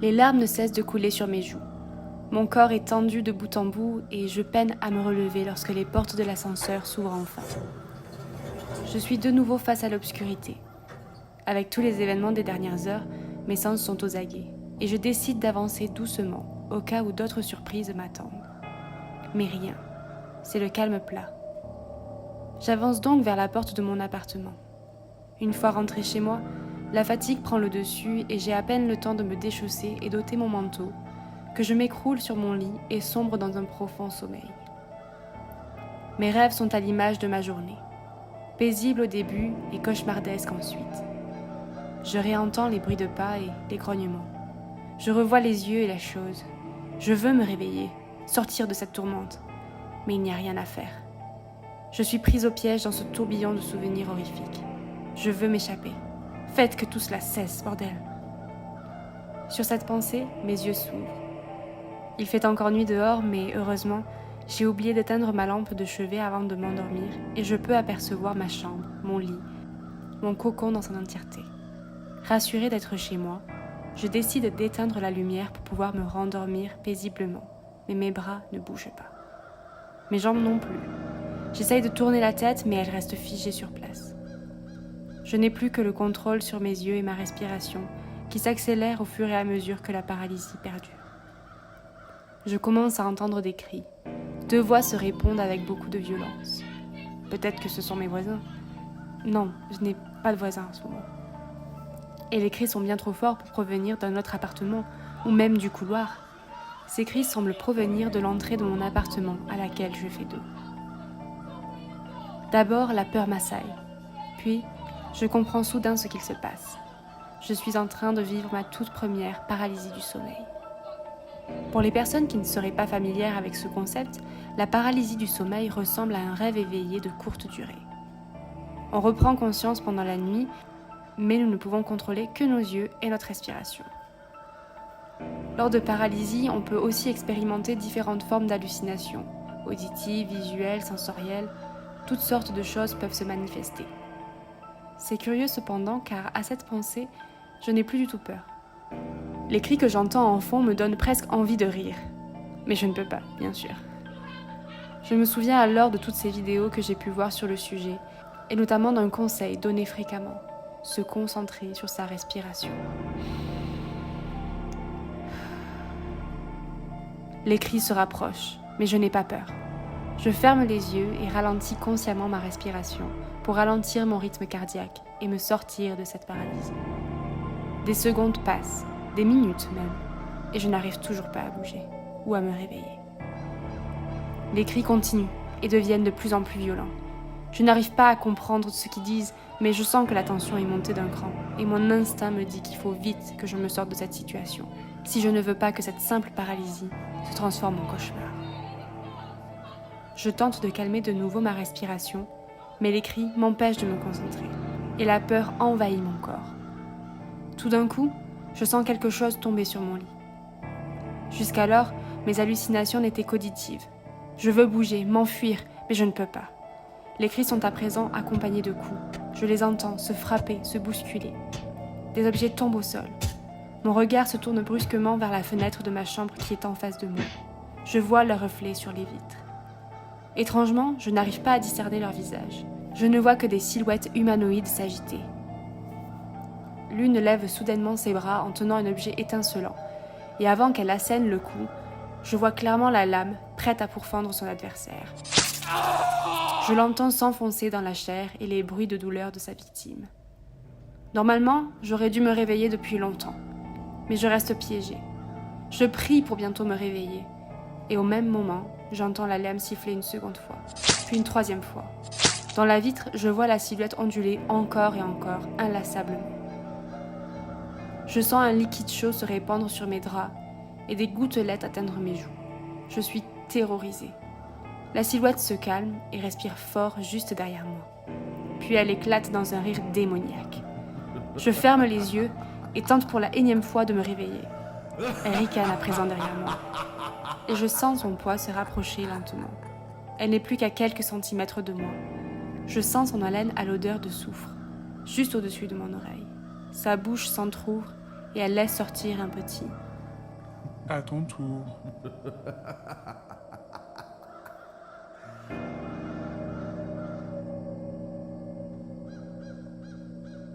Les larmes ne cessent de couler sur mes joues. Mon corps est tendu de bout en bout et je peine à me relever lorsque les portes de l'ascenseur s'ouvrent enfin. Je suis de nouveau face à l'obscurité. Avec tous les événements des dernières heures, mes sens sont aux aguets et je décide d'avancer doucement au cas où d'autres surprises m'attendent. Mais rien, c'est le calme plat. J'avance donc vers la porte de mon appartement. Une fois rentrée chez moi, la fatigue prend le dessus et j'ai à peine le temps de me déchausser et d'ôter mon manteau, que je m'écroule sur mon lit et sombre dans un profond sommeil. Mes rêves sont à l'image de ma journée, paisibles au début et cauchemardesques ensuite. Je réentends les bruits de pas et les grognements. Je revois les yeux et la chose. Je veux me réveiller, sortir de cette tourmente, mais il n'y a rien à faire. Je suis prise au piège dans ce tourbillon de souvenirs horrifiques. Je veux m'échapper. Faites que tout cela cesse, bordel. Sur cette pensée, mes yeux s'ouvrent. Il fait encore nuit dehors, mais heureusement, j'ai oublié d'éteindre ma lampe de chevet avant de m'endormir et je peux apercevoir ma chambre, mon lit, mon cocon dans son entièreté. Rassurée d'être chez moi, je décide d'éteindre la lumière pour pouvoir me rendormir paisiblement, mais mes bras ne bougent pas. Mes jambes non plus. J'essaye de tourner la tête, mais elle reste figée sur place. Je n'ai plus que le contrôle sur mes yeux et ma respiration, qui s'accélère au fur et à mesure que la paralysie perdure. Je commence à entendre des cris. 2 voix se répondent avec beaucoup de violence. Peut-être que ce sont mes voisins. Non, je n'ai pas de voisins en ce moment. Et les cris sont bien trop forts pour provenir d'un autre appartement, ou même du couloir. Ces cris semblent provenir de l'entrée de mon appartement à laquelle je fais dos. D'abord, la peur m'assaille. Puis, je comprends soudain ce qu'il se passe. Je suis en train de vivre ma toute première paralysie du sommeil. Pour les personnes qui ne seraient pas familières avec ce concept, la paralysie du sommeil ressemble à un rêve éveillé de courte durée. On reprend conscience pendant la nuit, mais nous ne pouvons contrôler que nos yeux et notre respiration. Lors de paralysie, on peut aussi expérimenter différentes formes d'hallucinations, auditives, visuelles, sensorielles, toutes sortes de choses peuvent se manifester. C'est curieux cependant car à cette pensée, je n'ai plus du tout peur. Les cris que j'entends en fond me donnent presque envie de rire. Mais je ne peux pas, bien sûr. Je me souviens alors de toutes ces vidéos que j'ai pu voir sur le sujet, et notamment d'un conseil donné fréquemment, se concentrer sur sa respiration. Les cris se rapprochent, mais je n'ai pas peur. Je ferme les yeux et ralentis consciemment ma respiration pour ralentir mon rythme cardiaque et me sortir de cette paralysie. Des secondes passent, des minutes même, et je n'arrive toujours pas à bouger ou à me réveiller. Les cris continuent et deviennent de plus en plus violents. Je n'arrive pas à comprendre ce qu'ils disent, mais je sens que la tension est montée d'un cran et mon instinct me dit qu'il faut vite que je me sorte de cette situation si je ne veux pas que cette simple paralysie se transforme en cauchemar. Je tente de calmer de nouveau ma respiration, mais les cris m'empêchent de me concentrer et la peur envahit mon corps. Tout d'un coup, je sens quelque chose tomber sur mon lit. Jusqu'alors, mes hallucinations n'étaient qu'auditives. Je veux bouger, m'enfuir, mais je ne peux pas. Les cris sont à présent accompagnés de coups. Je les entends se frapper, se bousculer. Des objets tombent au sol. Mon regard se tourne brusquement vers la fenêtre de ma chambre qui est en face de moi. Je vois leur reflet sur les vitres. Étrangement, je n'arrive pas à discerner leur visage. Je ne vois que des silhouettes humanoïdes s'agiter. L'une lève soudainement ses bras en tenant un objet étincelant, et avant qu'elle assène le coup, Je vois clairement la lame, prête à pourfendre son adversaire. Je l'entends s'enfoncer dans la chair et les bruits de douleur de sa victime. Normalement, j'aurais dû me réveiller depuis longtemps, mais je reste piégée. Je prie pour bientôt me réveiller, et au même moment, j'entends la lame siffler une seconde fois, puis une troisième fois. Dans la vitre, je vois la silhouette onduler encore et encore, inlassablement. Je sens un liquide chaud se répandre sur mes draps et des gouttelettes atteindre mes joues. Je suis terrorisée. La silhouette se calme et respire fort juste derrière moi. Puis elle éclate dans un rire démoniaque. Je ferme les yeux et tente pour la énième fois de me réveiller. Elle ricane à présent derrière moi. Et je sens son poids se rapprocher lentement. Elle n'est plus qu'à quelques centimètres de moi. Je sens son haleine à l'odeur de soufre, juste au-dessus de mon oreille. Sa bouche s'entrouvre et elle laisse sortir un petit. À ton tour.